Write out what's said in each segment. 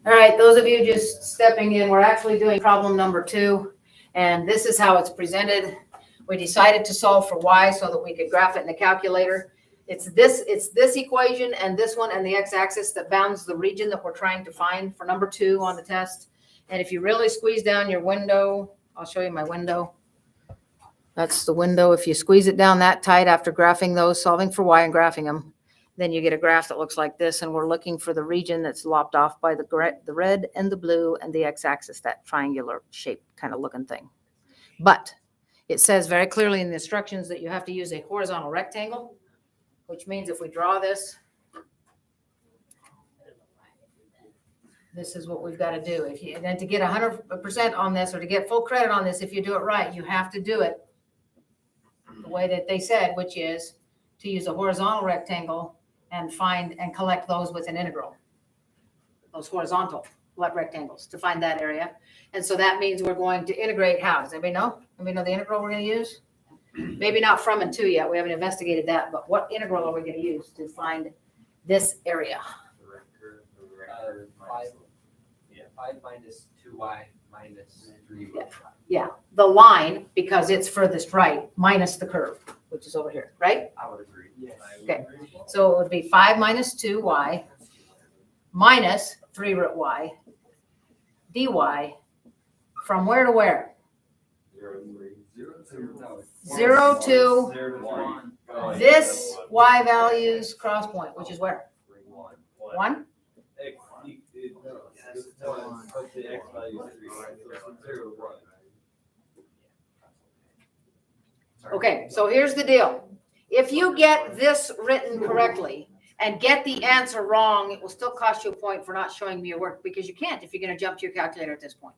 All right, those of you just stepping in, we're actually doing problem number 2, and this is how it's presented. We decided to solve for y so that we could graph it in the calculator. It's this equation and this one and the x-axis that bounds the region that we're trying to find for number 2 on the test. And if you really squeeze down your window, I'll show you my window. That's the window. If you squeeze it down that tight after graphing those, solving for y and graphing them, then you get a graph that looks like this, and we're looking for the region that's lopped off by the red and the blue and the x-axis, that triangular shaped kind of looking thing. But it says very clearly in the instructions that you have to use a horizontal rectangle, which means if we draw this, this is what we've got to do. And then to get 100% on this, or to get full credit on this, if you do it right, you have to do it the way that they said, which is to use a horizontal rectangle and find and collect those with an integral, those horizontal rectangles, to find that area. And so that means we're going to integrate how? Does anybody know? Anybody know the integral we're going to use? Maybe not from and to yet. We haven't investigated that, but what integral are we going to use to find this area? 5 minus 2y minus 3y. Yeah, the line, because it's furthest right, minus the curve, which is over here, right? I would agree. Yes. Okay, so it would be 5 minus 2y minus 3 root y dy from where to where? 0 to 1. this y values cross point, which is where? 1? Okay, so here's the deal. If you get this written correctly and get the answer wrong, it will still cost you a point for not showing me your work, because you can't if you're going to jump to your calculator at this point.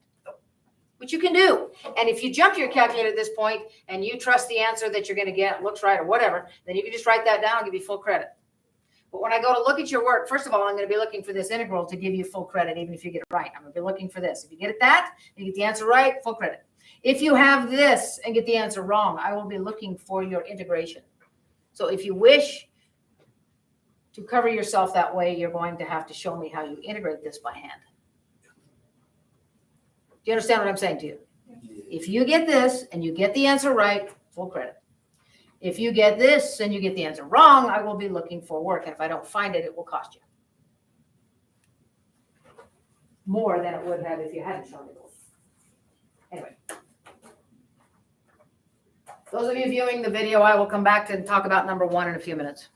Which you can do. And if you jump to your calculator at this point and you trust the answer that you're going to get looks right or whatever, then you can just write that down. I'll give you full credit. But when I go to look at your work, first of all, I'm going to be looking for this integral to give you full credit, even if you get it right. I'm going to be looking for this. If you get it that, and you get the answer right, full credit. If you have this and get the answer wrong, I will be looking for your integration. So if you wish to cover yourself that way, you're going to have to show me how you integrate this by hand. Do you understand what I'm saying to you? If you get this and you get the answer right, full credit. If you get this and you get the answer wrong, I will be looking for work. And if I don't find it, it will cost you more than it would have if you hadn't shown it. Anyway. Those of you viewing the video, I will come back to and talk about number 1 in a few minutes.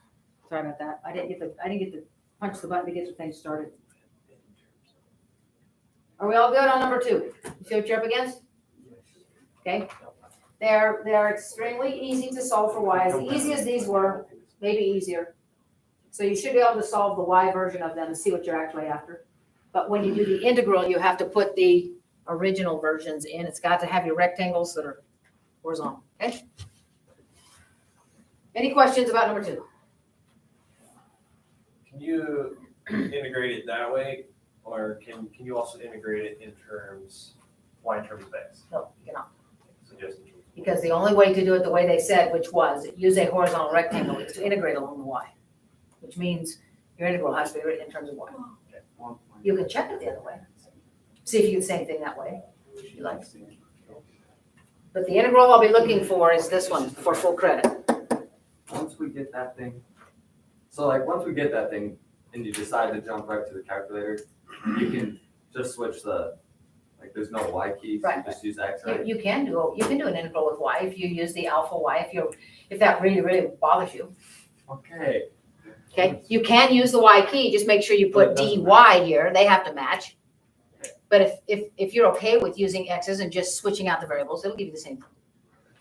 Sorry about that. I didn't get to punch the button to get the thing started. Are we all good on number 2? You see what you're up against? Okay. They're extremely easy to solve for y. As easy as these were, maybe easier. So you should be able to solve the y version of them and see what you're actually after. But when you do the integral, you have to put the original versions in. It's got to have your rectangles that are horizontal. Okay. Any questions about number 2? Can you integrate it that way, or can you also integrate it in terms y in terms of x? No, you cannot. So just in terms of Because the only way to do it the way they said, which was use a horizontal rectangle, is to integrate along the y, which means your integral has to be written in terms of y. You can check it the other way. See if you get the same thing that way, if you like. But the integral I'll be looking for is this one for full credit. Once we get that thing, once we get that thing and you decide to jump right to the calculator, you can just switch there's no y key, so Right. you just use x, right? You can do an integral with y if you use the alpha y, if that really, really bothers you. Okay. Okay, you can use the y key, just make sure you put dy here, they have to match. But if you're okay with using x's and just switching out the variables, it'll give you the same thing.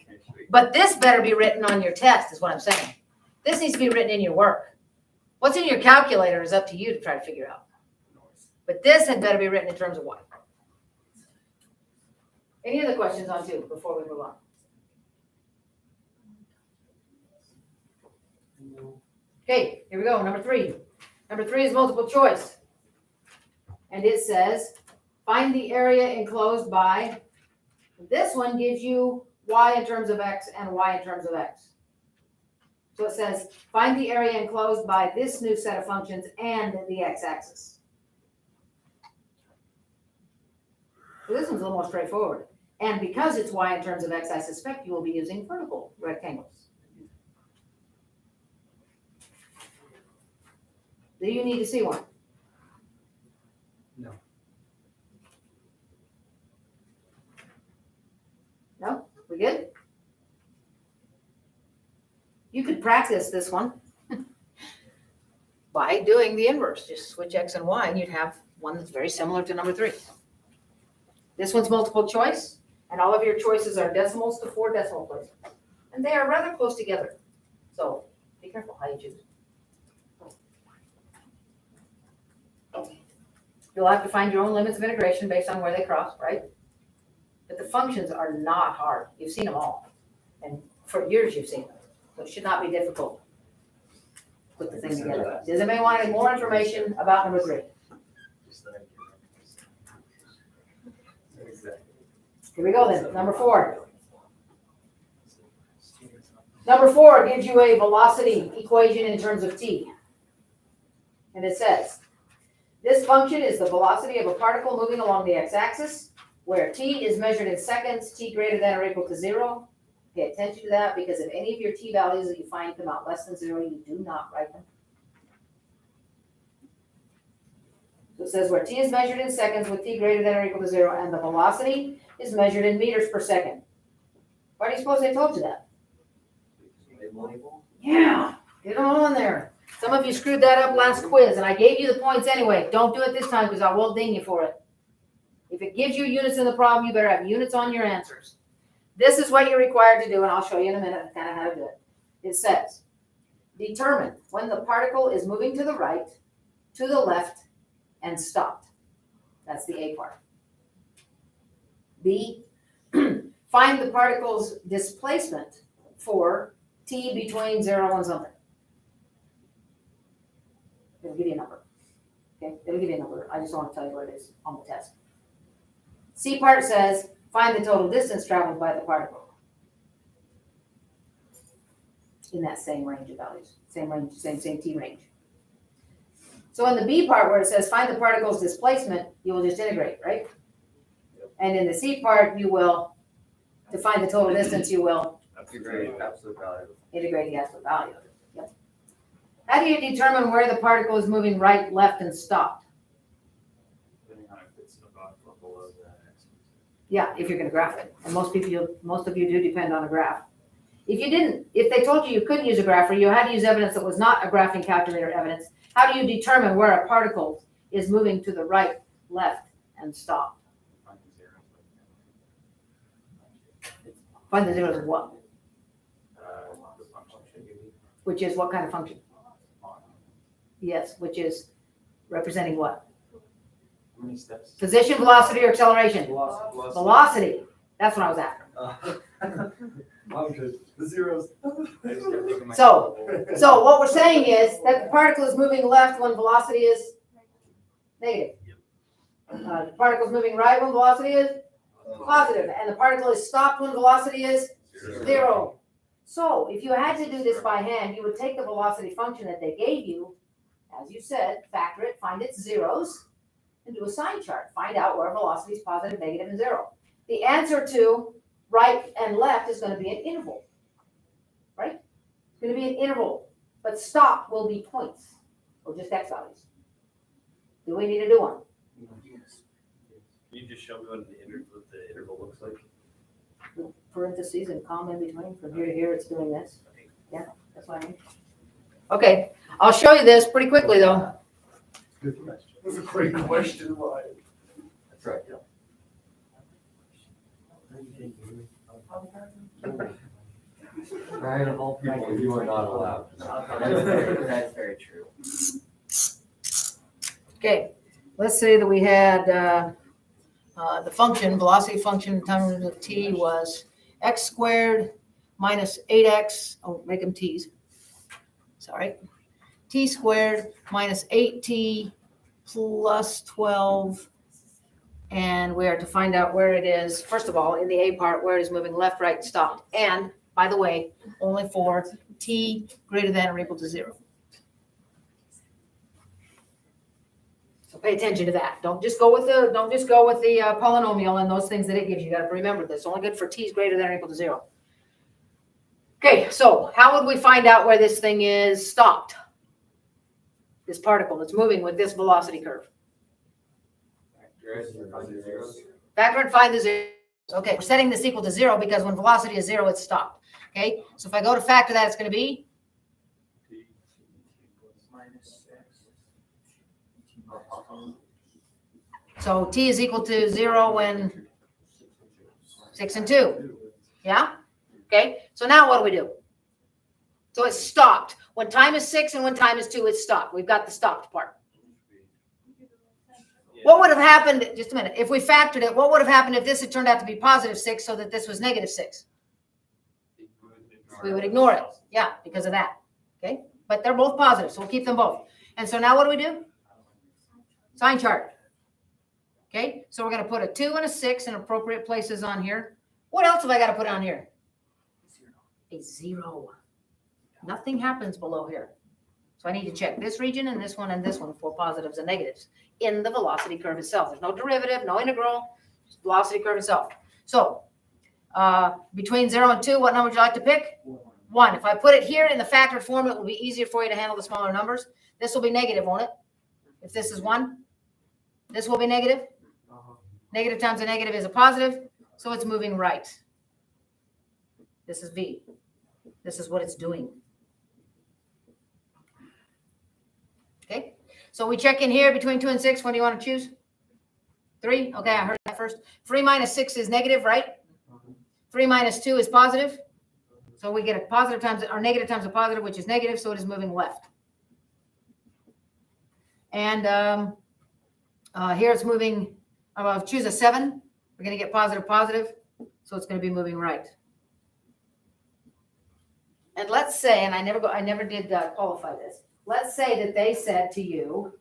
Okay, sweet. But this better be written on your test, is what I'm saying. This needs to be written in your work. What's in your calculator is up to you to try to figure out. But this had better be written in terms of y. Any other questions on 2 before we move on? Okay, here we go, number 3. Number 3 is multiple choice. And it says, find the area enclosed by, this one gives you y in terms of x and y in terms of x. So it says, find the area enclosed by this new set of functions and the x-axis. So this one's a little more straightforward. And because it's y in terms of x, I suspect you will be using vertical rectangles. Do you need to see one? No. No? We good? You could practice this one by doing the inverse. Just switch x and y and you'd have one that's very similar to number 3. This one's multiple choice, and all of your choices are decimals to 4 decimal places. And they are rather close together. So be careful how you choose. You'll have to find your own limits of integration based on where they cross, right? But the functions are not hard. You've seen them all. And for years you've seen them. So it should not be difficult. Put the thing together. Does anybody want any more information about number 3? Here we go then. Number 4. Number 4 gives you a velocity equation in terms of t. And it says, this function is the velocity of a particle moving along the x-axis, where t is measured in seconds, t greater than or equal to 0. Pay attention to that, because if any of your t values that you find come out less than 0, you do not write them. So it says where t is measured in seconds with t greater than or equal to 0, and the velocity is measured in meters per second. Why do you suppose they told you that? Yeah, get them all in there. Some of you screwed that up last quiz, and I gave you the points anyway. Don't do it this time, because I will ding you for it. If it gives you units in the problem, you better have units on your answers. This is what you're required to do, and I'll show you in a minute kind of how to do it. It says, determine when the particle is moving to the right, to the left, and stopped. That's the A part. B, find the particle's displacement for t between 0 and something. It'll give you a number. Okay, it'll give you a number. I just want to tell you what it is on the test. C part says, find the total distance traveled by the particle. In that same range of values. Same range, same t range. So in the B part where it says find the particle's displacement, you will just integrate, right? Yep. And in the C part, you will, to find the total distance, you will Integrate absolute value. integrate the absolute value. Yep. How do you determine where the particle is moving right, left, and stopped? Depending on if it's above or below the x. Yeah, if you're going to graph it. And most of you do depend on a graph. If they told you couldn't use a graph, or you had to use evidence that was not a graphing calculator evidence, how do you determine where a particle is moving to the right, left, and stopped? Find the zeros of what? The function Which is what kind of function? Yes, which is representing what? How many steps? Position, velocity, or acceleration? Velocity. That's what I was after. I'm good. The zeros. So what we're saying is that the particle is moving left when velocity is negative. The particle is moving right when velocity is positive, and the particle is stopped when velocity is 0. So if you had to do this by hand, you would take the velocity function that they gave you, as you said, factor it, find its zeros, and do a sign chart. Find out where velocity is positive, negative, and 0. The answer to right and left is going to be an interval, right? It's going to be an interval, but stop will be points, or just x values. Do we need to do one? Yes. Can you just show me what the interval looks like? With parentheses and comma in between, from here to here, it's doing this. Yeah, that's what I mean. Okay, I'll show you this pretty quickly, though. Good question. That's a great question, Ryan. That's right, yeah. Ryan, of all people, you are not allowed. That's very true. Okay, let's say that we had the function, velocity function in terms of t was x squared minus 8x, oh, make them t's, sorry, t squared minus 8t plus 12, and we are to find out where it is, first of all, in the A part, where it is moving left, right, stopped, and, by the way, only for t greater than or equal to 0. So pay attention to that. Don't just go with the polynomial and those things that it gives you. You gotta remember this. Only good for t is greater than or equal to 0. Okay, so how would we find out where this thing is stopped? This particle that's moving with this velocity curve. Factor and find the zeros. Okay, we're setting this equal to 0 because when velocity is 0, it's stopped. Okay, so if I go to factor that, it's going to be so t is equal to 0 when 6 and 2. Yeah? Okay, so now what do? So it's stopped. When time is 6 and when time is 2, it's stopped. We've got the stopped part. What would have happened, just a minute, if we factored it, what would have happened if this had turned out to be positive 6 so that this was negative 6? We would ignore it. Yeah, because of that. Okay, but they're both positive, so we'll keep them both. And so now what do? Sign chart. Okay, so we're going to put a 2 and a 6 in appropriate places on here. What else have I got to put on here? A 0. Nothing happens below here. So I need to check this region and this one for positives and negatives in the velocity curve itself. There's no derivative, no integral, just velocity curve itself. So between 0 and 2, what number would you like to pick? 1. If I put it here in the factored form, it will be easier for you to handle the smaller numbers. This will be negative, won't it? If this is 1, this will be negative. Negative times a negative is a positive, so it's moving right. This is V. This is what it's doing. Okay, so we check in here between 2 and 6. What do you want to choose? 3? Okay, I heard that first. 3 minus 6 is negative, right? 3 minus 2 is positive. So we get a positive times or negative times a positive, which is negative, so it is moving left. And here it's moving, choose a 7. We're going to get positive, positive, so it's going to be moving right. And let's say, and I never did qualify this. Let's say that they said to you,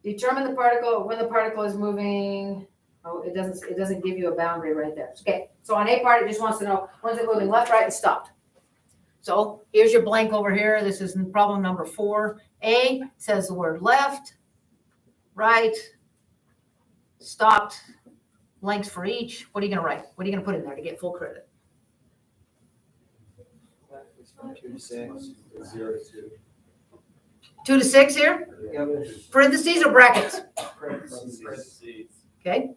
determine the particle when the particle is moving. Oh, it doesn't give you a boundary right there. Okay, so on A part, it just wants to know when's it moving left, right, and stopped. So here's your blank over here. This is problem number 4. A says the word left, right, stopped, blanks for each. What are you going to write? What are you going to put in there to get full credit? 2 to 6. 0 to 2. 2 to 6 here? Parentheses or brackets? Parentheses. Okay,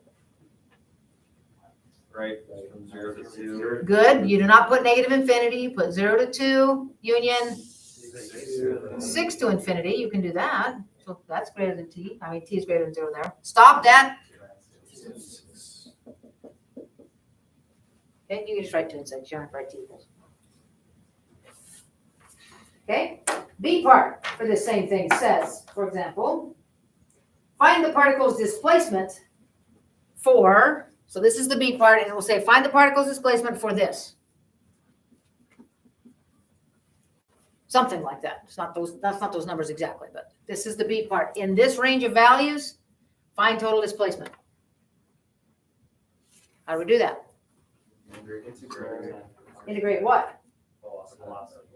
Right, from 0 to 2. good. You do not put negative infinity. You put 0 to 2, union 6 to infinity. You can do that. So that's greater than t. I mean, t is greater than 0 there. Stop that. Okay, you can just write 2 and 6. You don't have to write t equals. Okay, B part for this same thing says, for example, find the particle's displacement for, so this is the B part, and it will say find the particle's displacement for this. Something like that. It's not those, that's not those numbers exactly, but this is the B part. In this range of values, find total displacement. How do we do that? Integrate what?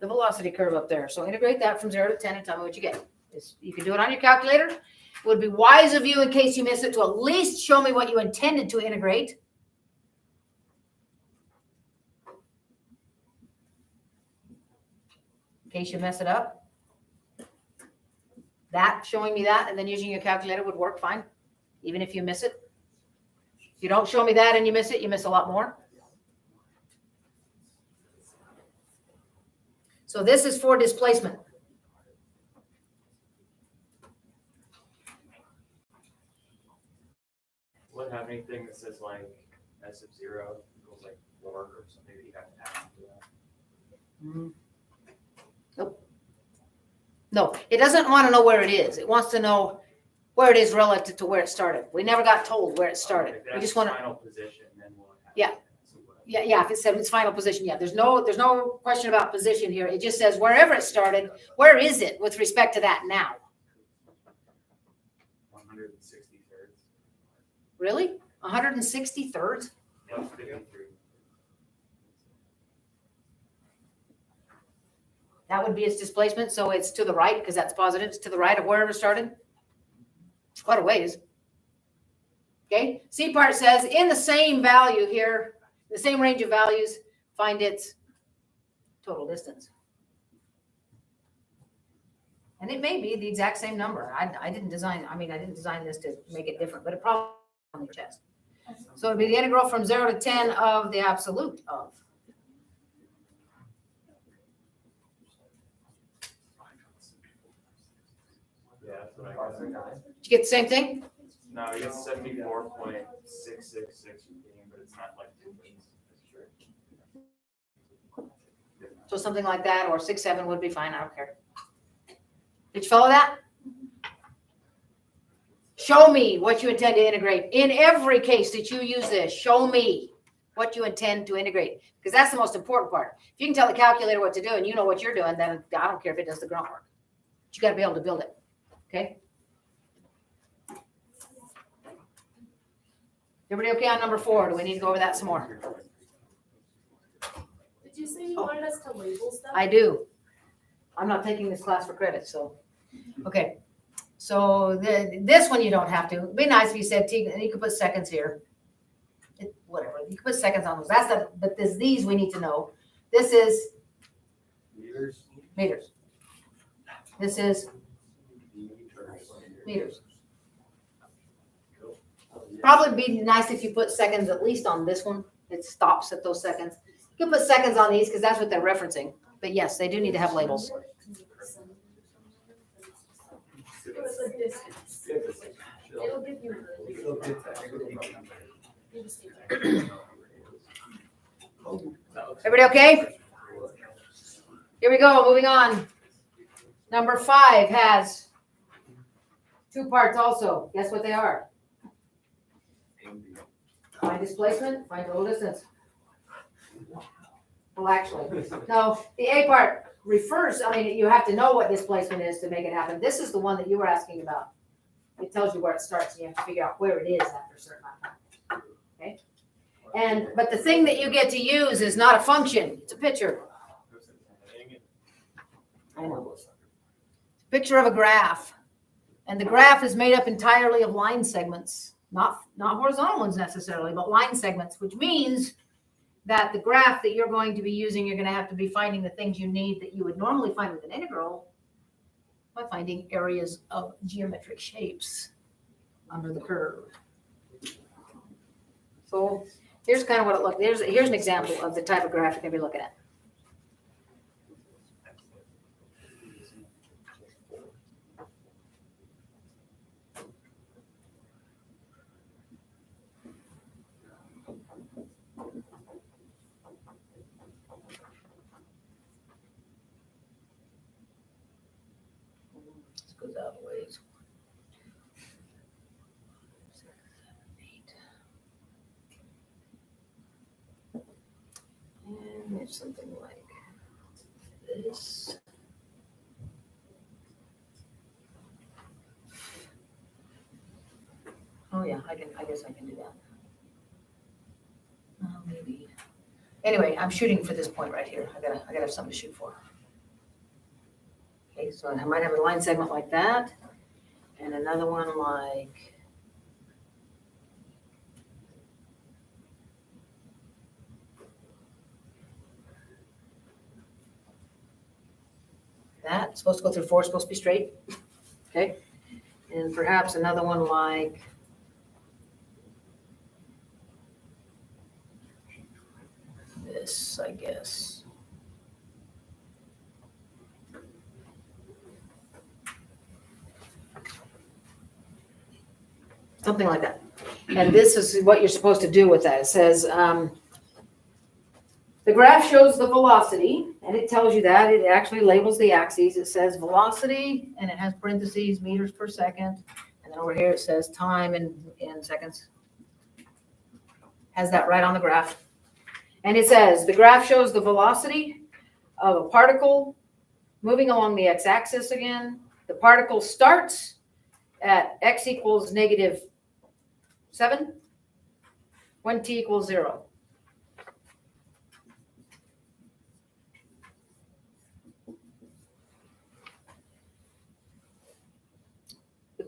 The velocity curve up there. So integrate that from 0 to 10 and tell me what you get. You can do it on your calculator. It would be wise of you, in case you miss it, to at least show me what you intended to integrate. In case you mess it up. That, showing me that, and then using your calculator would work fine, even if you miss it. If you don't show me that and you miss it, you miss a lot more. So this is for displacement. Wouldn't have anything that says like S of 0 equals like 4 or something that you have to add to that. Nope. No, it doesn't want to know where it is. It wants to know where it is relative to where it started. We never got told where it started. Okay, We just want to. final position, then we'll have Yeah. Yeah, if it said its final position, yeah. There's no question about position here. It just says wherever it started, where is it with respect to that now? 163rd. Really? 163rd? Yeah, 53. That would be its displacement, so it's to the right, because that's positive, it's to the right of wherever it started. It's quite a ways. Okay, C part says in the same value here, the same range of values, find its total distance. And it may be the exact same number. I didn't design this to make it different, but it probably on the chest. So it'd be the integral from 0 to 10 of the absolute of. Yeah, that's what I got. Did you get the same thing? No, you get 74.666, but it's not like 2 things. So something like that, or 6, 7 would be fine, I don't care. Did you follow that? Show me what you intend to integrate. In every case that you use this, show me what you intend to integrate, because that's the most important part. If you can tell the calculator what to do and you know what you're doing, then I don't care if it does the grunt work. But you got to be able to build it, okay? Everybody okay on number 4? Do we need to go over that some more? Did you say you wanted us to label stuff? I do. I'm not taking this class for credit, so, okay. So this one you don't have to. It'd be nice if you said, you could put seconds here. Whatever, you could put seconds on those. But these we need to know. This is meters. This is meters. Probably be nice if you put seconds at least on this one. It stops at those seconds. You can put seconds on these because that's what they're referencing. But yes, they do need to have labels. It was a distance. It'll give you. Everybody okay? Here we go, moving on. Number 5 has 2 parts also. Guess what they are? Find displacement, find total distance. Well, actually, no, the A part refers, you have to know what displacement is to make it happen. This is the one that you were asking about. It tells you where it starts, and you have to figure out where it is after a certain amount of time. Okay? But the thing that you get to use is not a function, it's a picture. I know. It's a picture of a graph. And the graph is made up entirely of line segments, not horizontal ones necessarily, but line segments, which means that the graph that you're going to be using, you're going to have to be finding the things you need that you would normally find with an integral by finding areas of geometric shapes under the curve. So here's kind of what it looks. Here's an example of the type of graph you're going to be looking at. This goes out a ways. 6, 7, 8. And there's something like this. Oh yeah, I guess I can do that. Maybe. Anyway, I'm shooting for this point right here. I gotta have something to shoot for. Okay, so I might have a line segment like that, and another one like that. It's supposed to go through 4, supposed to be straight. Okay, and perhaps another one like this, I guess. Something like that. And this is what you're supposed to do with that. It says, the graph shows the velocity, and it tells you that. It actually labels the axes. It says velocity, and it has parentheses, meters per second. And then over here it says time in seconds. Has that right on the graph. And it says, the graph shows the velocity of a particle moving along the x-axis again. The particle starts at x equals -7 when t equals 0.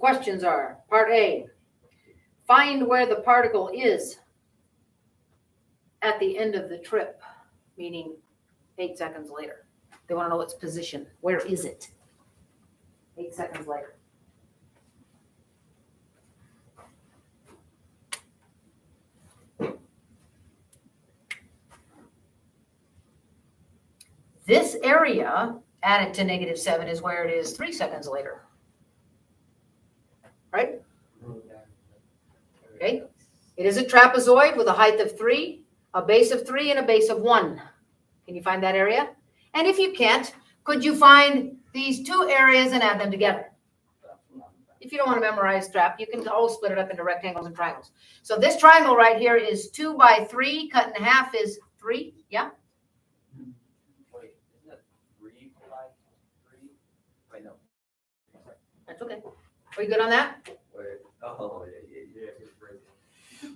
questions are, part A, find where the particle is at the end of the trip, meaning 8 seconds later. They want to know its position. Where is it? 8 seconds later. This area added to -7 is where it is 3 seconds later. Right? Okay. It is a trapezoid with a height of 3, a base of 3, and a base of 1. Can you find that area? And if you can't, could you find these two areas and add them together? If you don't want to memorize trap, you can always split it up into rectangles and triangles. So this triangle right here is 2 by 3, cut in half is 3. Yeah? Wait, isn't it 3 by 3? Wait, no. That's okay. Are you good on that? Wait, oh, yeah.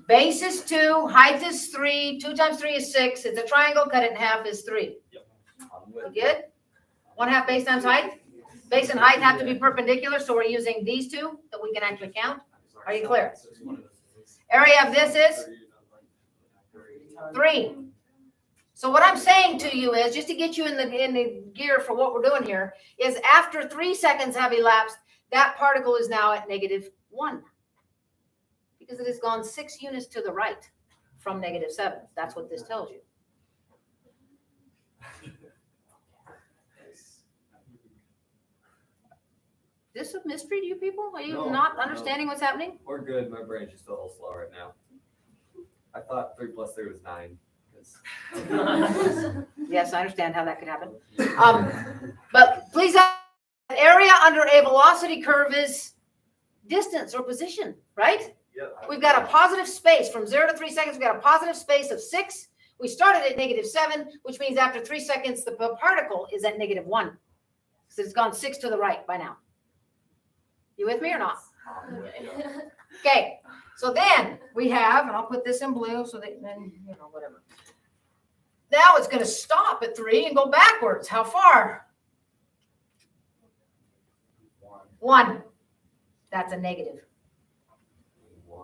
Base is 2, height is 3, 2 times 3 is 6. It's a triangle, cut it in half is 3. I'm We with good? 1/2 base times height? Base and height have to be perpendicular, so we're using these two that we can actually count. Are you clear? Area of this is 3. So what I'm saying to you is, just to get you in the gear for what we're doing here, is after 3 seconds have elapsed, that particle is now at -1. Because it has gone 6 units to the right from -7. That's what this tells you. Is this a mystery to you people? Are you No, not no. understanding what's happening? We're good. My brain's just a little slow right now. I thought 3 plus 3 was 9. 'cause- Yes, I understand how that could happen. But please, area under a velocity curve is distance or position, right? Yep. We've got a positive space from 0 to 3 seconds. We've got a positive space of 6. We started at -7, which means after 3 seconds, the particle is at -1. So it's gone 6 to the right by now. You with me or not? Okay, so then we have, and I'll put this in blue so that then, whatever. Now it's going to stop at 3 and go backwards. How far? 1. That's a negative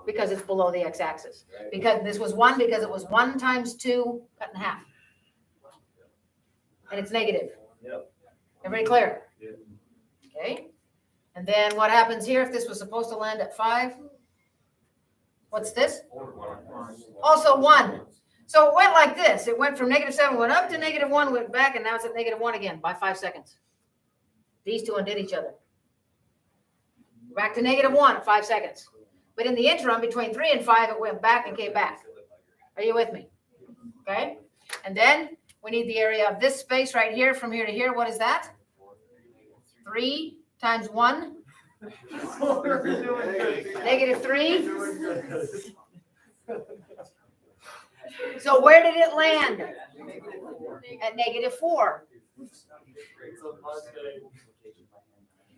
because it's below the x-axis. Because this was 1 because it was 1 times 2 cut in half. And it's negative. Yep. Everybody clear? Yep. Okay. And then what happens here if this was supposed to land at 5? What's this? Also 1. So it went like this. It went from -7, went up to -1, went back, and now it's at -1 again by 5 seconds. These two undid each other. Back to -1 at 5 seconds. But in the interim, between 3 and 5, it went back and came back. Are you with me? Okay. And then we need the area of this space right here from here to here. What is that? 3 times 1. -3. So where did it land? At -4.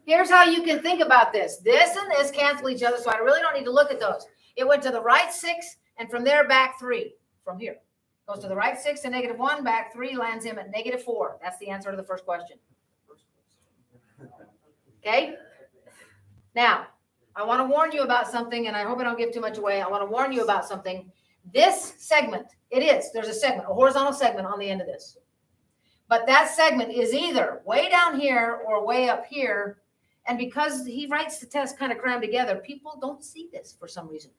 Here's how you can think about this. This and this cancel each other, so I really don't need to look at those. It went to the right 6, and from there back 3. From here. Goes to the right 6 to -1, back 3, lands him at -4. That's the answer to the first question. Okay? Now, I want to warn you about something, and I hope I don't give too much away. I want to warn you about something. This segment, there's a segment, a horizontal segment on the end of this. But that segment is either way down here or way up here. And because he writes the test kind of crammed together, people don't see this for some reason.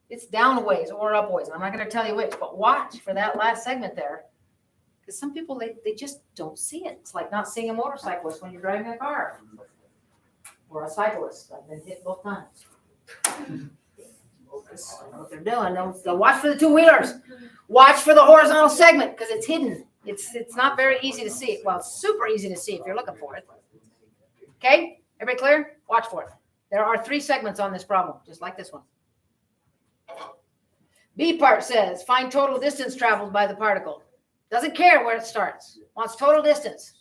It's down a ways or up ways. I'm not going to tell you which, but watch for that last segment there. Because some people, they just don't see it. It's like not seeing a motorcyclist when you're driving a car. Or a cyclist. I've been hit both times. I don't know what they're doing. Don't watch for the two-wheelers. Watch for the horizontal segment because it's hidden. It's not very easy to see. Well, it's super easy to see if you're looking for it. Okay? Everybody clear? Watch for it. There are 3 segments on this problem, just like this one. B part says, find total distance traveled by the particle. Doesn't care where it starts. Wants total distance.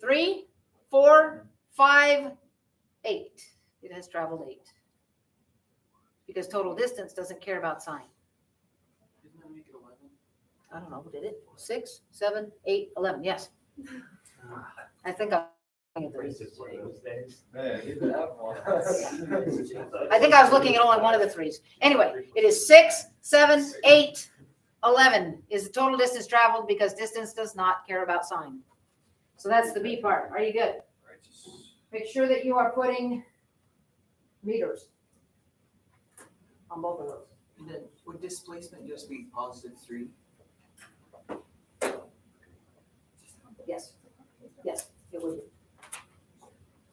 3, 4, 5, 8. It has traveled 8. Because total distance doesn't care about sign. Didn't that make it 11? I don't know. Did it? 6, 7, 8, 11. Yes. I think I It's just one of those days. Man, you could have one. I think I was looking at only one of the threes. Anyway, it is 6, 7, 8, 11 is the total distance traveled because distance does not care about sign. So that's the B part. Are you good? Make sure that you are putting meters on both of those. And then would displacement just be +3? Yes. Yes, it would be.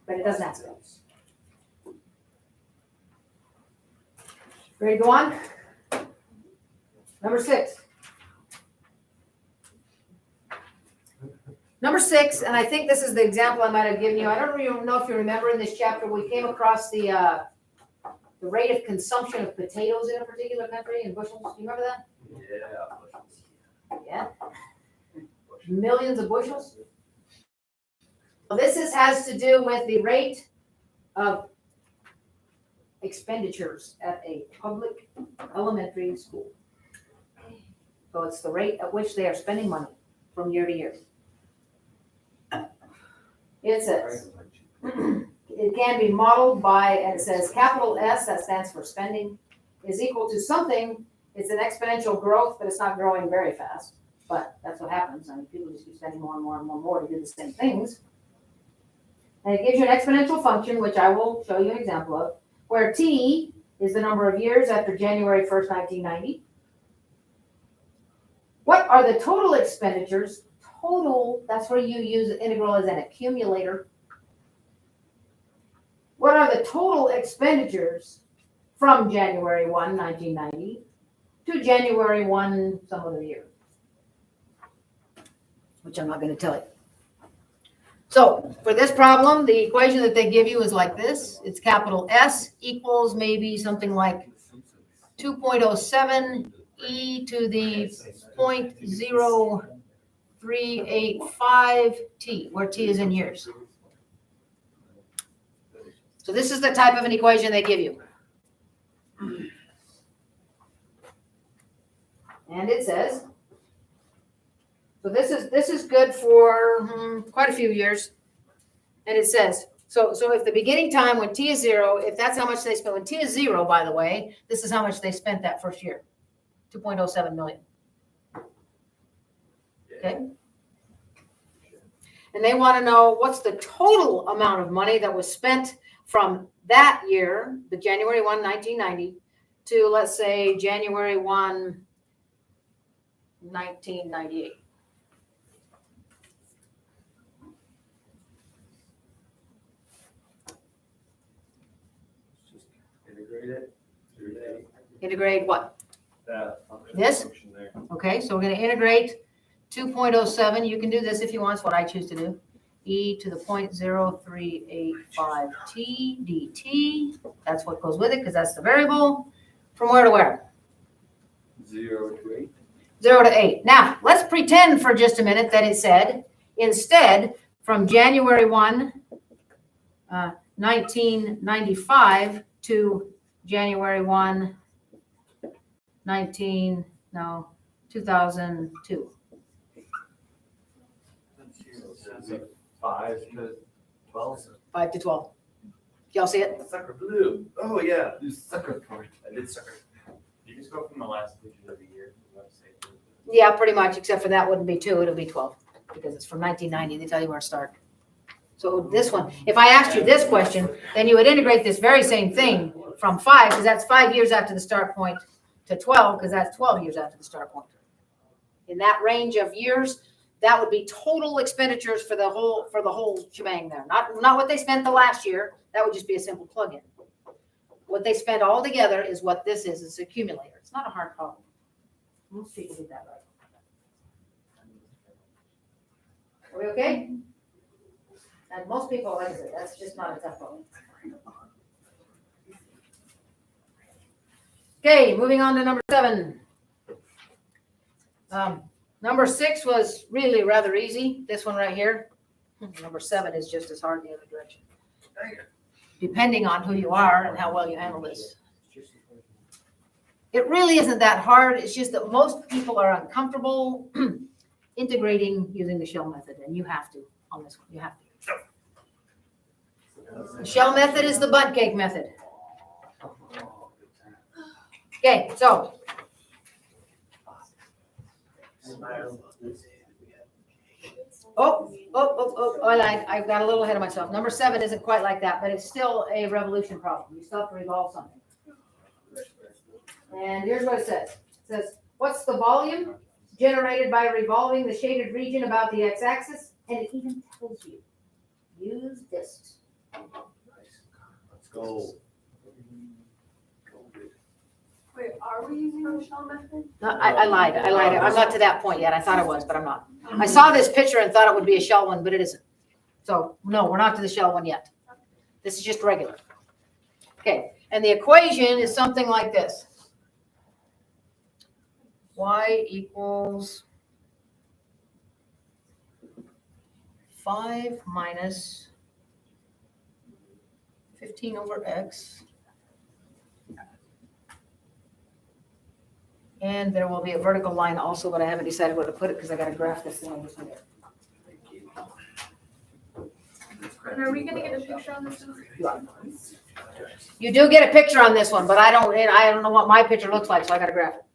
But it doesn't have to. Ready to go on? Number 6. Number 6, and I think this is the example I might have given you. I don't even know if you remember in this chapter, we came across the rate of consumption of potatoes in a particular country in bushels. Do you remember that? Yeah. Yeah. Millions of bushels. Well, has to do with the rate of expenditures at a public elementary school. So it's the rate at which they are spending money from year to year. It says, it can be modeled by, and it says capital S, that stands for spending, is equal to something. It's an exponential growth, but it's not growing very fast. But that's what happens. I mean, people just keep spending more and more and more and more to do the same things. And it gives you an exponential function, which I will show you an example of, where T is the number of years after January 1st, 1990. What are the total expenditures? Total, that's where you use the integral as an accumulator. What are the total expenditures from January 1, 1990 to January 1 some other year? Which I'm not going to tell you. So for this problem, the equation that they give you is like this. It's capital S equals maybe something like 2.07 e to the 0.0385 t, where t is in years. So this is the type of an equation they give you. And it says, so this is good for quite a few years. And it says, so if the beginning time when t is 0, if that's how much they spent, when t is 0, by the way, this is how much they spent that first year, 2.07 million. Okay. And they want to know what's the total amount of money that was spent from that year, the January 1, 1990, to let's say January 1, 1998. Just integrate it. Integrate what? That This? function there. Okay, so we're going to integrate 2.07. You can do this if you want. It's what I choose to do. E to the 0.0385 t dt. That's what goes with it because that's the variable. From where to where? 0 to 8. 0 to 8. Now, let's pretend for just a minute that it said, instead, from January 1, 1995 to January 1, 2002. 5 to 12. 5 to 12. Y'all see it? Sucker blue. Oh yeah, you sucker part. I did sucker. You just go from the last digit of the year. Let's say. Yeah, pretty much, except for that wouldn't be 2, it'll be 12, because it's from 1990, they tell you where to start. So this one, if I asked you this question, then you would integrate this very same thing from 5, because that's 5 years after the start point, to 12, because that's 12 years after the start point. In that range of years, that would be total expenditures for the whole shebang there. Not what they spent the last year, that would just be a simple plug-in. What they spent all together is what this is, it's accumulator. It's not a hard problem. Most people do that right. Are we okay? And most people, like I said, that's just not a tough problem. Okay, moving on to number 7. Number 6 was really rather easy. This one right here. Number 7 is just as hard in the other direction. Depending on who you are and how well you handle this. It really isn't that hard. It's just that most people are uncomfortable integrating using the shell method, and you have to on this one. You have to. The shell method is the bundt cake method. Okay, so I lied. I've got a little ahead of myself. Number 7 isn't quite like that, but it's still a revolution problem. You still have to revolve something. And here's what it says. It says, what's the volume generated by revolving the shaded region about the x-axis? And it even tells you. Use disks. Let's go. Wait, are we using the shell method? No, I lied. I'm not to that point yet. I thought I was, but I'm not. I saw this picture and thought it would be a shell one, but it isn't. So no, we're not to the shell one yet. This is just regular. Okay, and the equation is something like this. Y equals 5 minus 15 over x. And there will be a vertical line also, but I haven't decided where to put it because I got to graph this thing over here. And are we gonna get a picture on this one? You do get a picture on this one, but I don't know what my picture looks like, so I got to graph it.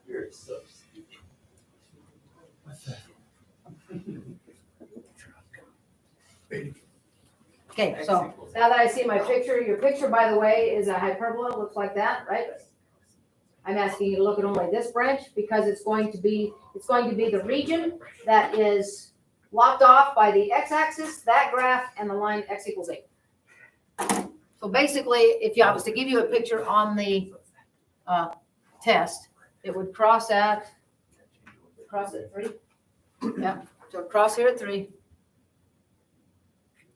You're so stupid. Okay, so now that I see my picture, your picture, by the way, is a hyperbola, looks like that, right? I'm asking you to look at only this branch because it's going to be the region that is lopped off by the x-axis, that graph, and the line x equals 8. So basically, if I was to give you a picture on the test, it would cross at 3. Yeah, so cross here at 3.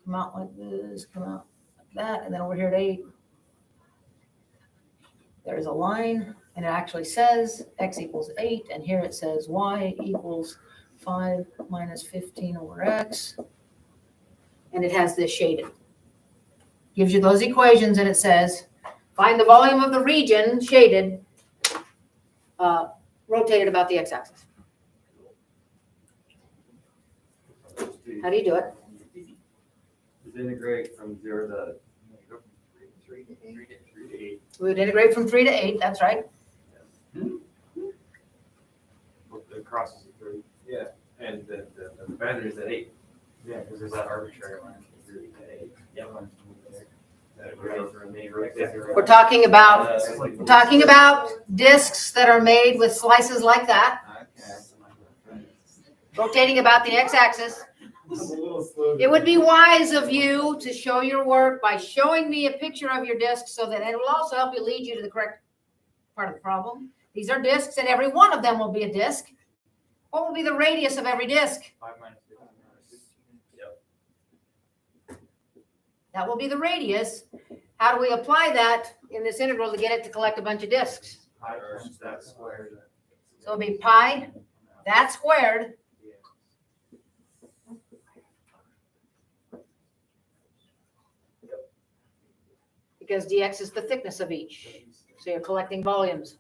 Come out like this, come out like that, and then over here at 8. There's a line, and it actually says x equals 8, and here it says y equals 5 minus 15 over x, and it has this shaded. Gives you those equations, and it says, find the volume of the region shaded, rotated about the x-axis. How do you do it? Just integrate from 0 to 3 to 8. We would integrate from 3 to 8, that's right. The cross is at 3. Yeah, and the boundary is at 8. Yeah, because there's that arbitrary line from 3 to 8. Yeah, one there. We're talking about discs that are made with slices like that, rotating about the x-axis. It would be wise of you to show your work by showing me a picture of your disc so that it will also help you lead you to the correct part of the problem. These are discs, and every one of them will be a disc. What will be the radius of every disc? 5 minus 15. Yep. That will be the radius. How do we apply that in this integral to get it to collect a bunch of discs? Pi times that squared. So it'll be pi, that squared, because dx is the thickness of each. So you're collecting volumes.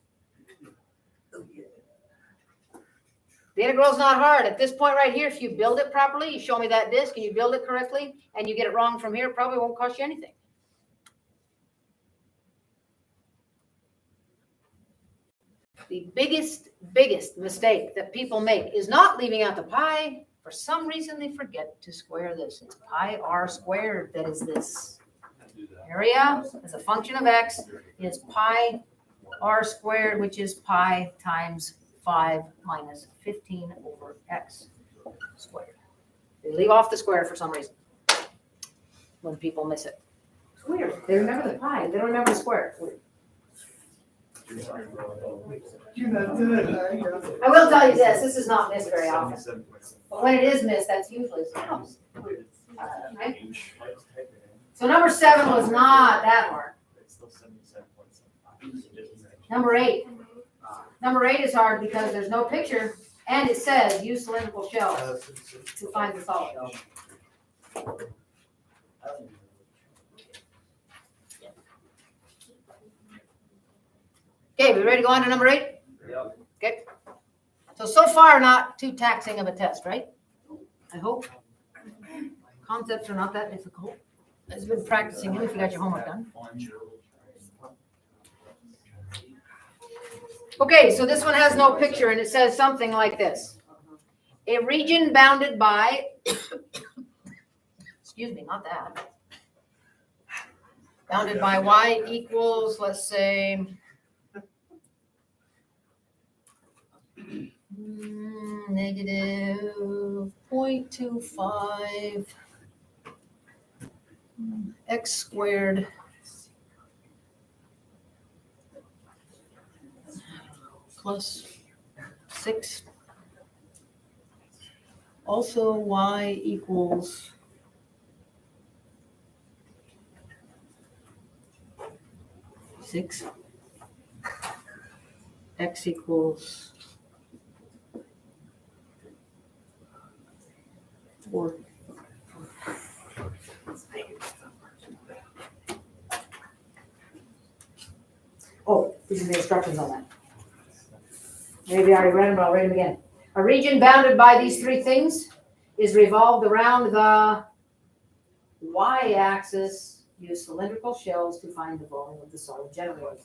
The integral is not hard. At this point right here, if you build it properly, you show me that disk and you build it correctly, and you get it wrong from here, it probably won't cost you anything. The biggest mistake that people make is not leaving out the pi. For some reason, they forget to square this. It's pi r squared that is this. Area as a function of x is pi r squared, which is pi times 5 minus 15 over x squared. They leave off the square for some reason when people miss it. It's weird. They remember the pi. They don't remember the square. It's weird. I will tell you this. This is not missed very often. But when it is missed, that's usually right? So number 7 was not that hard. Number 8. Number 8 is hard because there's no picture And it says use cylindrical shells to find the solid. Okay, we ready to go on to number 8? Yep. Okay. So far, not too taxing of a test, right? I hope. Concepts are not that difficult. It's been practicing them if you got your homework done. Okay, so this one has no picture and it says something like this. A region bounded by, excuse me, not that. Bounded by y equals, let's say, negative 0.25 x squared plus 6. Also y equals 6. X equals 4. Oh, these are the instructions on that. Maybe I already read them, but I'll read them again. A region bounded by these 3 things is revolved around the y-axis. Use cylindrical shells to find the volume of the solid generated.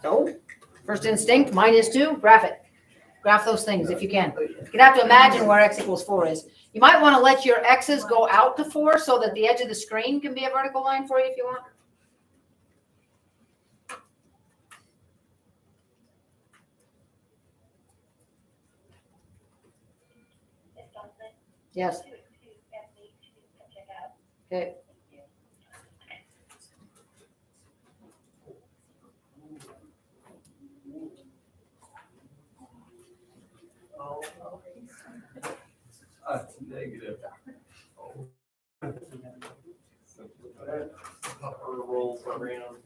So, first instinct, mine is to graph it. Graph those things if you can. You'd have to imagine where x equals 4 is. You might want to let your x's go out to 4 so that the edge of the screen can be a vertical line for you if you want. Yes. Okay. Negative. Rolls around.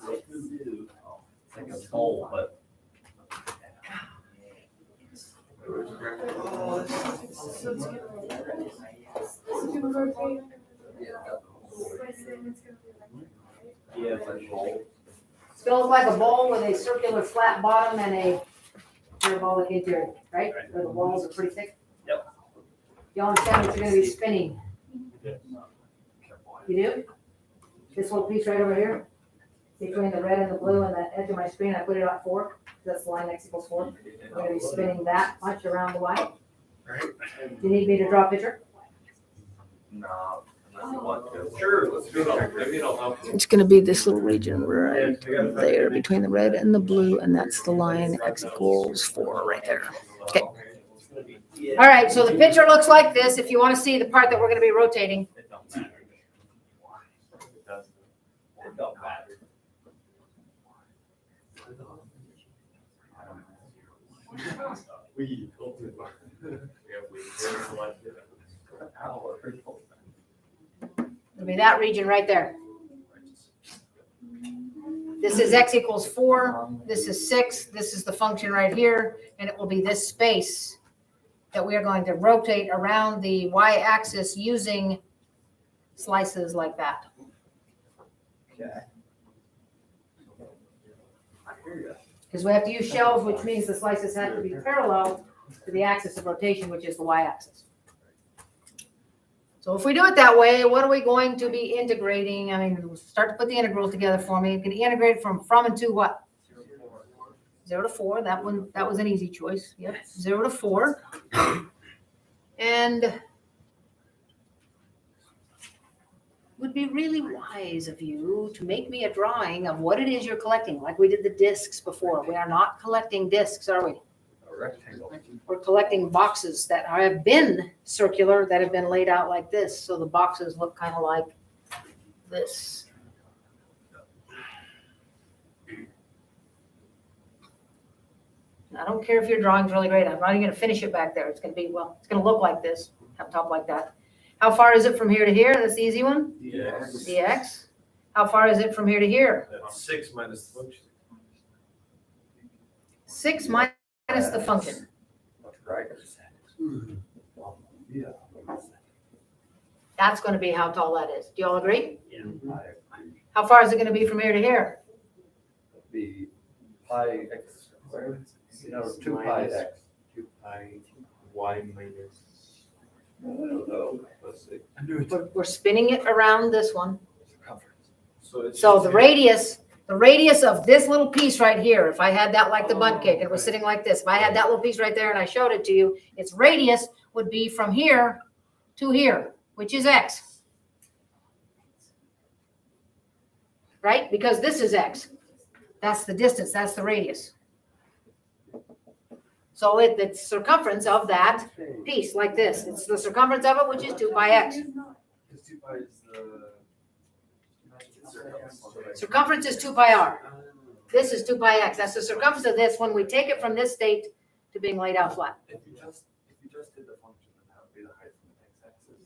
It's like a bowl, but. Yeah, it's like bowl. It's going to look like a bowl with a circular flat bottom and a parabolic interior, right? Where the walls are pretty thick. Yep. You understand what you're going to be spinning? You do? This little piece right over here, between the red and the blue and the edge of my screen, I put it on 4. That's the line x equals 4. I'm going to be spinning that much around the y. Right. Do you need me to draw a picture? No, unless you want to. Sure, let's do that. Maybe it'll help. It's going to be this little region right Yeah, there between the red and the blue, and that's the line x equals 4 right there. Okay. All right, so the picture looks like this. If you want to see the part that we're going to be rotating. It don't matter. It doesn't. It don't matter. We. It'll be that region right there. This is x equals 4. This is 6. This is the function right here, and it will be this space that we are going to rotate around the y-axis using slices like that. Okay. I hear you. Because we have to use shelves, which means the slices have to be parallel to the axis of rotation, which is the y-axis. So if we do it that way, what are we going to be integrating? I mean, start to put the integral together for me. You can integrate from and to what? 0 to 4. That was an easy choice. Yep, 0 to 4. And would be really wise of you to make me a drawing of what it is you're collecting, like we did the discs before. We are not collecting discs, are we? A rectangle. We're collecting boxes that have been circular, that have been laid out like this. So the boxes look kind of like this. I don't care if your drawing's really great. I'm not even going to finish it back there. It's going to be, well, it's going to look like this, up top like that. How far is it from here to here? That's the easy one. Yes. Dx. How far is it from here to here? That's 6 minus the function. 6 minus minus the function. What Gregor said. Yeah. That's gonna be how tall that is. Do you all agree? Yeah. I agree. How far is it gonna be from here to here? The pi x squared, no, 2 pi x. 2 pi y minus. I don't know. Let's see. We're spinning it around this one. Circumference. So the radius of this little piece right here, if I had that like the bundt cake, and it was sitting like this, if I had that little piece right there and I showed it to you, its radius would be from here to here, which is x. Right? Because this is x. That's the distance, that's the radius. So the circumference of that piece, like this, it's the circumference of it, which is 2 pi x. Because 2 pi is the. Circumference is 2 pi r. This is 2 pi x. That's the circumference of this when we take it from this state to being laid out flat. If you just did the function, then that would be the height from the x-axis.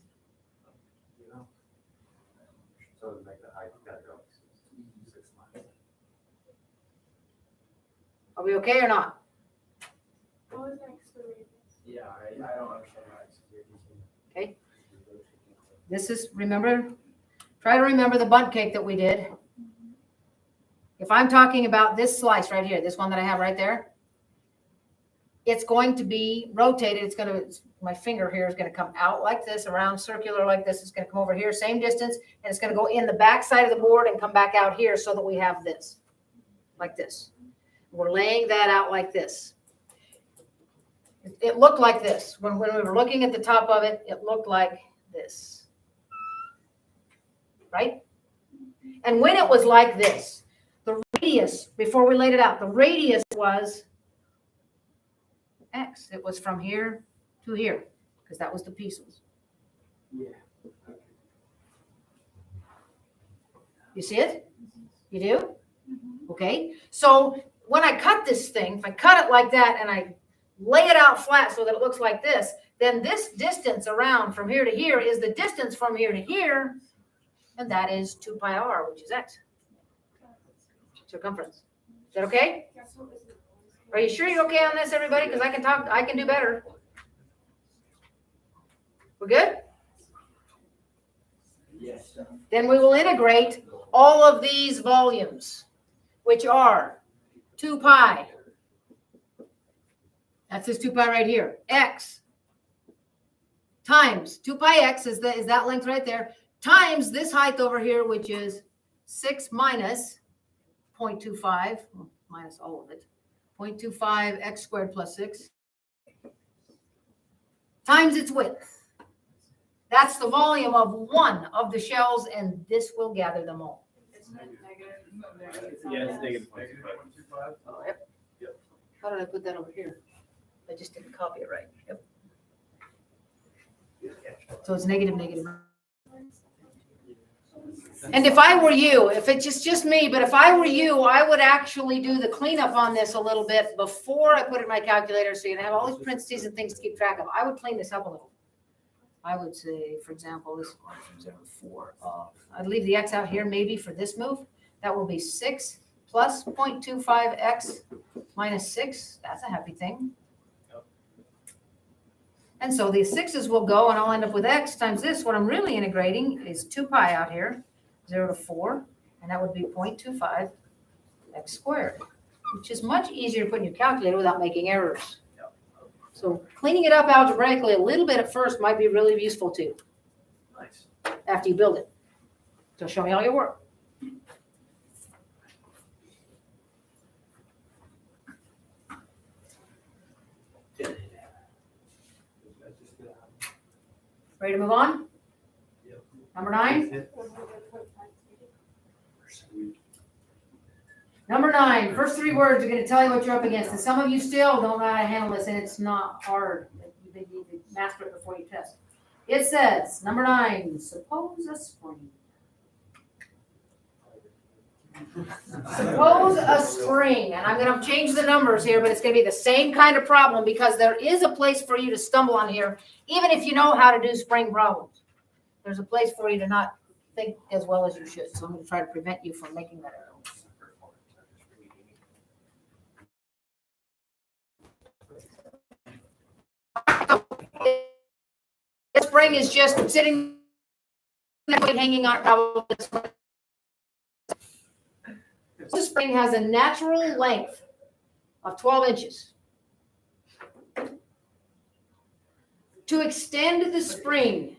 You know? So to make the height, you gotta go 6 miles. Are we okay or not? What was next to the Yeah, I don't understand how it's. Okay. This is, remember, try to remember the bundt cake that we did. If I'm talking about this slice right here, this one that I have right there, it's going to be rotated. My finger here is going to come out like this, around circular like this. It's going to come over here, same distance, and it's going to go in the back side of the board and come back out here so that we have this, like this. We're laying that out like this. It looked like this. When we were looking at the top of it, it looked like this. Right? And when it was like this, the radius, before we laid it out, the radius was x. It was from here to here, because that was the pieces. Yeah. You see it? You do? Okay. So when I cut this thing, if I cut it like that and I lay it out flat so that it looks like this, then this distance around from here to here is the distance from here to here, and that is 2 pi r, which is x. Circumference. Is that okay? Are you sure you're okay on this, everybody? Because I can do better. We're good? Yes. Then we will integrate all of these volumes, which are 2 pi. That's this 2 pi right here. X times 2 pi x is that length right there, times this height over here, which is 6 minus 0.25, minus all of it, 0.25 x squared plus 6, times its width. That's the volume of one of the shells, and this will gather them all. Yeah, it's negative. Oh, yep. How did I put that over here? I just didn't copy it right. Yep. So it's negative, negative. And if I were you, if it's just me, but if I were you, I would actually do the cleanup on this a little bit before I put it in my calculator, so you can have all these parentheses and things to keep track of. I would clean this up a little. I would say, for example, this is going from 0 to 4. I'd leave the x out here maybe for this move. That will be 6 plus 0.25x minus 6. That's a happy thing. And so these 6's will go, and I'll end up with x times this. What I'm really integrating is 2 pi out here, 0 to 4, and that would be 0.25 x squared, which is much easier to put in your calculator without making errors. So cleaning it up algebraically a little bit at first might be really useful too. Nice. After you build it. So show me all your work. Ready to move on? Yep. Number 9? Number 9, first 3 words are going to tell you what you're up against. And some of you still don't know how to handle this, and it's not hard. You need to master it before you test. It says, number 9, suppose a spring. Suppose a spring, and I'm going to change the numbers here, but it's going to be the same kind of problem because there is a place for you to stumble on here, even if you know how to do spring problems. There's a place for you to not think as well as you should, so I'm going to try to prevent you from making that error. The spring is just sitting hanging on. The spring has a natural length of 12 inches. To extend the spring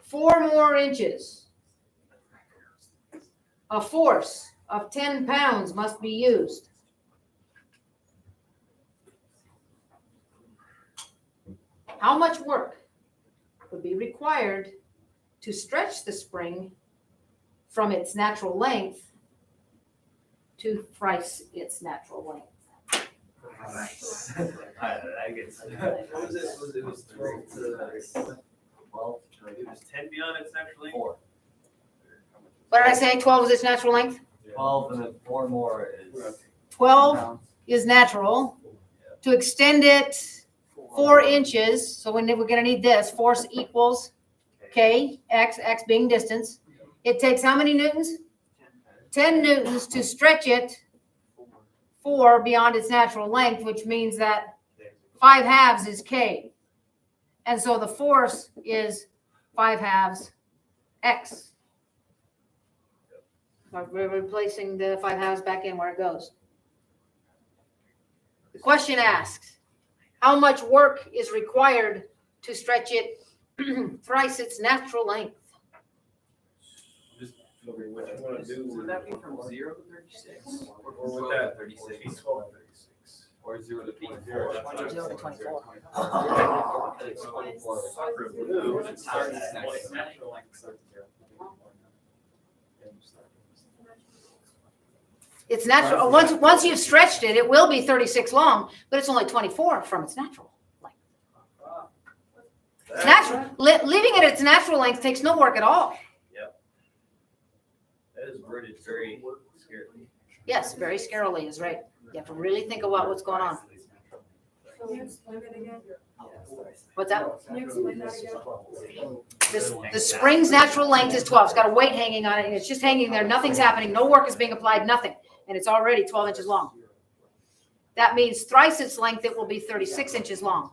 4 more inches, a force of 10 pounds must be used. How much work would be required to stretch the spring from its natural length to thrice its natural length? Nice. I get it. What was it? It was 12 to 12. It was 10 beyond its natural length? 4. What did I say? 12 is its natural length? 12 and then 4 more is 12 pounds. is natural. To extend it 4 inches, so we're gonna need this, force equals K, X being distance. It takes how many newtons? 10 newtons to stretch it 4 beyond its natural length, which means that 5/2 is K. And so the force is 5/2 X. We're replacing the 5/2 back in where it goes. The question asks, how much work is required to stretch it thrice its natural length? Just figuring what I want to do. Would that be from 0 to 36? Or with that, 36. 12 and 36. Or 0 to 24. 0 to 24. It's 24. It's natural. Once you've stretched it, it will be 36 long, but it's only 24 from its natural length. It's natural. Leaving it at its natural length takes no work at all. That is worded very scarily. Yes, very scarily is right. You have to really think about what's going on. Can you explain it again? What's that? Can you explain that again? The spring's natural length is 12. It's got a weight hanging on it, and it's just hanging there. Nothing's happening. No work is being applied. Nothing. And it's already 12 inches long. That means thrice its length, it will be 36 inches long.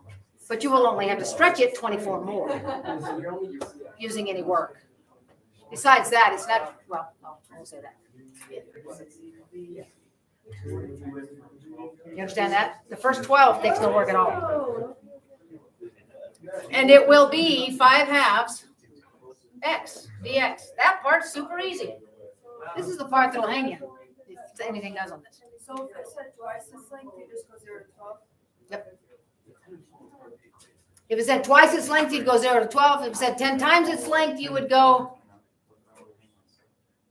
But you will only have to stretch it 24 more using any work. Besides that, it's not, well, no, I won't say that. You understand that? The first 12 takes no work at all. Oh, And it will be 5/2 X, dx. That part's super easy. This is the part that'll hang you if anything does on this. so if it said twice this length, you just go 0 to 12? If it said twice its length, you'd go 0 to 12. If it said 10 times its length, you would go,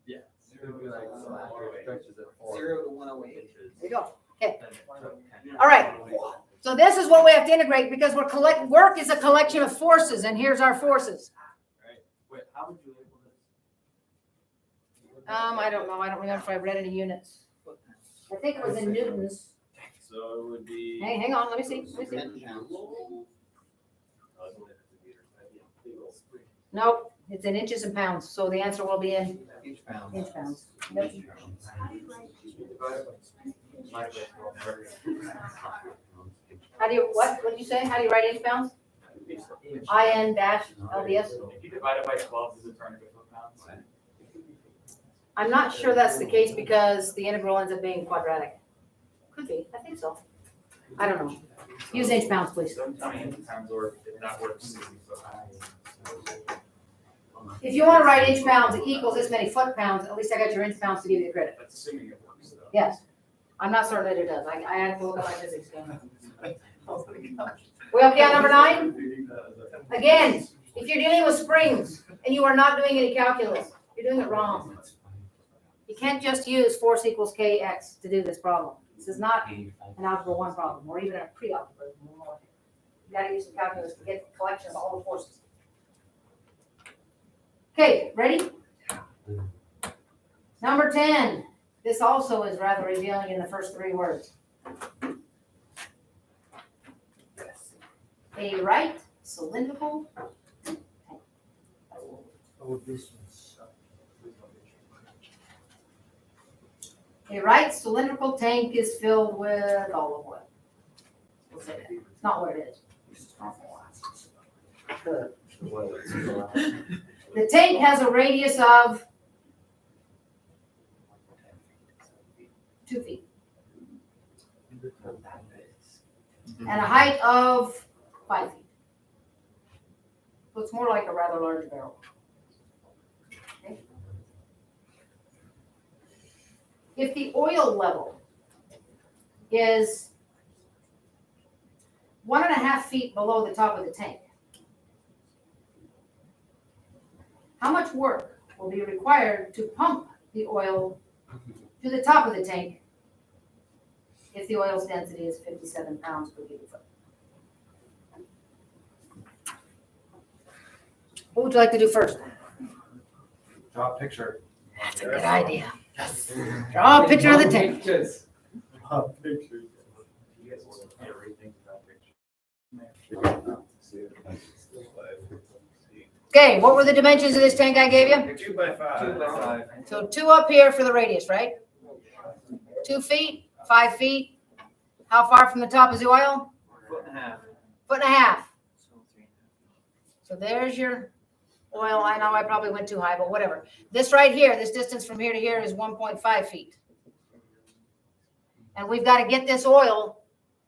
Yeah. It would be like so after it stretches at 4 0 to 108. inches. there you go. Okay. All right. So this is what we have to integrate because work is a collection of forces, and here's our forces. Wait, how would you label this? I don't know. I don't remember if I read any units. I think it was in newtons. So it would be. Hey, hang on. Let me see. 10 pounds. Nope. It's in inches and pounds. So the answer will be in Inch pounds. inch pounds. Yep. How do you, what did you say? How do you write inch pounds? IN dash LDS? If you divide it by 12, does it turn into foot-pounds? I'm not sure that's the case because the integral ends up being quadratic. Could be, I think so. I don't know. Use inch pounds, please. Don't tell me in pounds or if that works. It'd be foot-pounds. If you want to write inch pounds equals this many foot pounds, at least I got your inch pounds to give you the credit. That's assuming it works, though. Yes. I'm not certain that it does. I had to look at my physics game. We okay on number 9? Again, if you're dealing with springs and you are not doing any calculus, you're doing it wrong. You can't just use force equals kx to do this problem. This is not an algebra 1 problem or even a pre-algebra. You gotta use some calculus to get the collection of all the forces. Okay, ready? Number 10. This also is rather revealing in the first 3 words. A right cylindrical. A right cylindrical tank is filled with all of what? We'll say that. It's not what it is. The tank has a radius of 2 feet and a height of 5 feet. So it's more like a rather large barrel. Okay. If the oil level is 1.5 feet below the top of the tank, how much work will be required to pump the oil to the top of the tank if the oil's density is 57 pounds per cubic foot? What would you like to do first? Draw a picture. That's a good idea. Draw a picture of the tank. Draw a picture. You guys will rate things without picture. Okay, what were the dimensions of this tank I gave you? 2 by 5. So 2 up here for the radius, right? 2 feet, 5 feet. How far from the top is the oil? 1.5. 1.5 feet. So there's your oil. I know I probably went too high, but whatever. This right here, this distance from here to here is 1.5 feet. And we've got to get this oil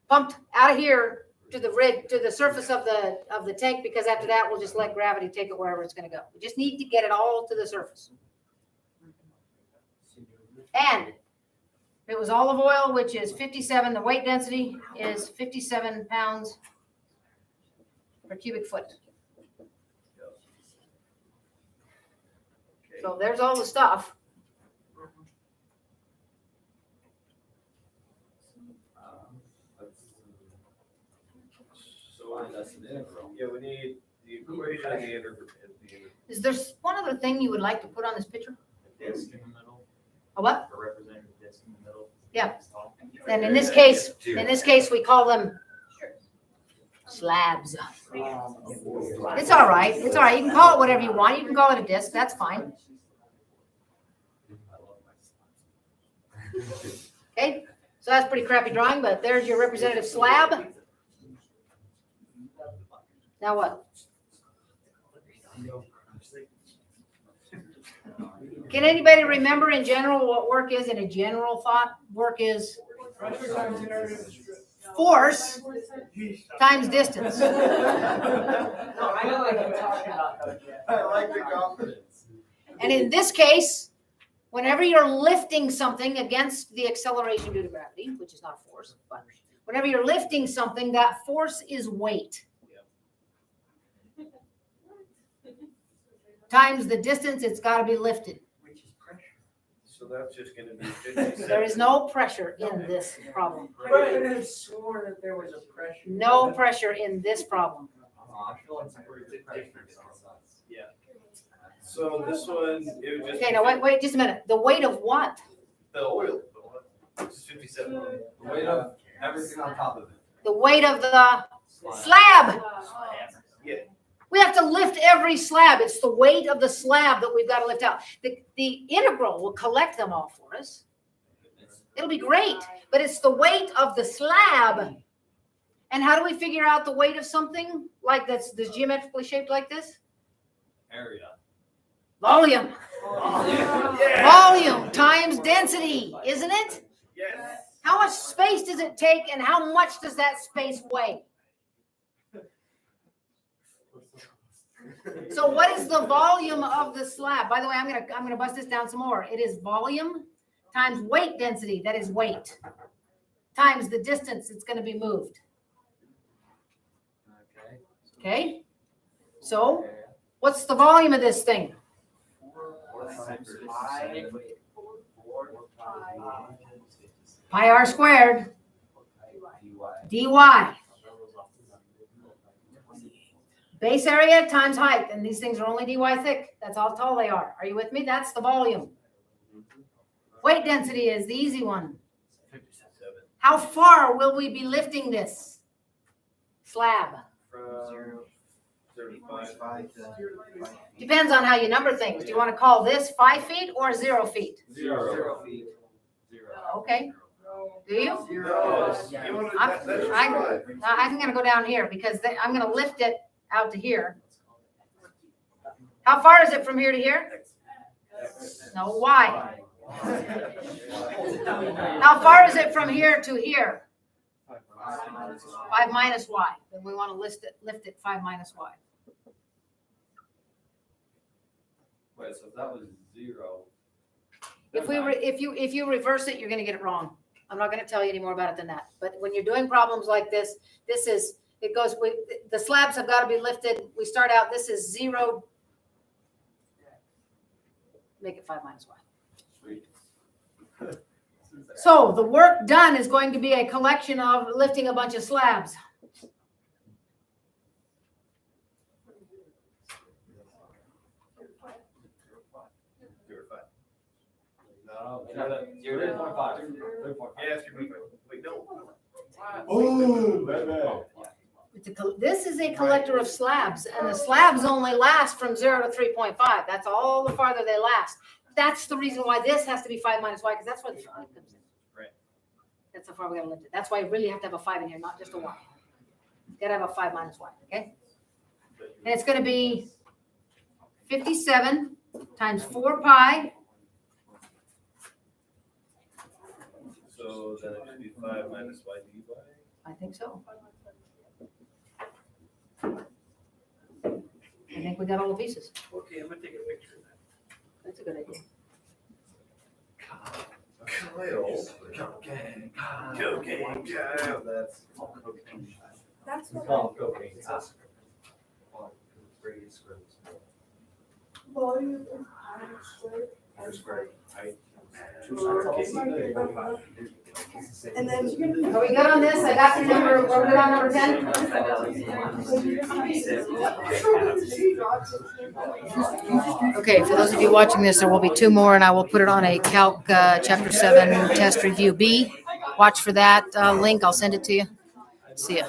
pumped out of here to the surface of the tank, because after that we'll just let gravity take it wherever it's going to go. We just need to get it all to the surface. And it was olive oil, which is 57. The weight density is 57 pounds per cubic foot. So there's all the stuff. Yeah, we need the equation and the integral. Is there one other thing you would like to put on this picture? Disc in the middle, A what? a representative disc in the middle. Yeah. And in this case, we call them slabs. It's all right. It's all right. You can call it whatever you want. You can call it a disc. That's fine. Okay. So that's pretty crappy drawing, but there's your representative slab. Now what? Can anybody remember in general what work is in a general thought? Work is force times distance. I know what you're talking about though, Jeff. I like the confidence. And in this case, whenever you're lifting something against the acceleration due to gravity, which is not a force, but whenever you're lifting something, that force is weight. Times the distance it's got to be lifted. So that's just going to be 57. There is no pressure in this problem. I could have sworn that there was a pressure. No pressure in this problem. I feel like it's different. Yeah. So this one, it would just. Okay, now wait just a minute. The weight of what? The oil. Which is 57. The weight of everything on top of it. The weight of the slab. Yeah. We have to lift every slab. It's the weight of the slab that we've got to lift out. The integral will collect them all for us. It'll be great, but it's the weight of the slab. And how do we figure out the weight of something like that's geometrically shaped like this? Area. Volume. Volume times density, isn't it? Yes. How much space does it take and how much does that space weigh? So what is the volume of the slab? By the way, I'm gonna bust this down some more. It is volume times weight density, that is weight, times the distance it's gonna be moved. Okay? So what's the volume of this thing? Pi r squared dy. Base area times height, and these things are only dy thick. That's how tall they are. Are you with me? That's the volume. Weight density is the easy one. 57. How far will we be lifting this slab? From 35. Depends on how you number things. Do you want to call this 5 feet or 0 feet? 0 feet. Okay. Do you? No. You want to, that's I'm going to go down here because I'm going to lift it out to here. How far is it from here to here? No, Y. How far is it from here to here? 5 minus Y. Then we want to lift it 5 minus Y. Wait, so if that was 0. If you reverse it, you're going to get it wrong. I'm not going to tell you any more about it than that. But when you're doing problems like this, it goes with the slabs have got to be lifted. We start out, this is 0. Make it 5 minus Y. Sweet. So the work done is going to be a collection of lifting a bunch of slabs. No. 0.5. Yeah, it's your wait, no. Oh, bad. This is a collector of slabs, and the slabs only last from 0 to 3.5. That's all the farther they last. That's the reason why this has to be 5 minus Y, because that's where the 5 comes in. Right. That's how far we got to lift it. That's why you really have to have a 5 in here, not just a Y. You got to have a 5 minus Y, okay? And it's going to be 57 times 4 pi. So then it should be 5 minus y d by. I think so. I think we got all the pieces. Okay, I'm gonna take a picture of that. That's a good idea. Cocaine, Kyle, that's. That's We what call it cocaine. Radius squared. volume is height squared. Squared height. And then Are we good on this? I got your number. We're good on number 10? Okay, for those of you watching this, there will be 2 more, and I will put it on a Calc Chapter 7 test review B. Watch for that link. I'll send it to you. See ya.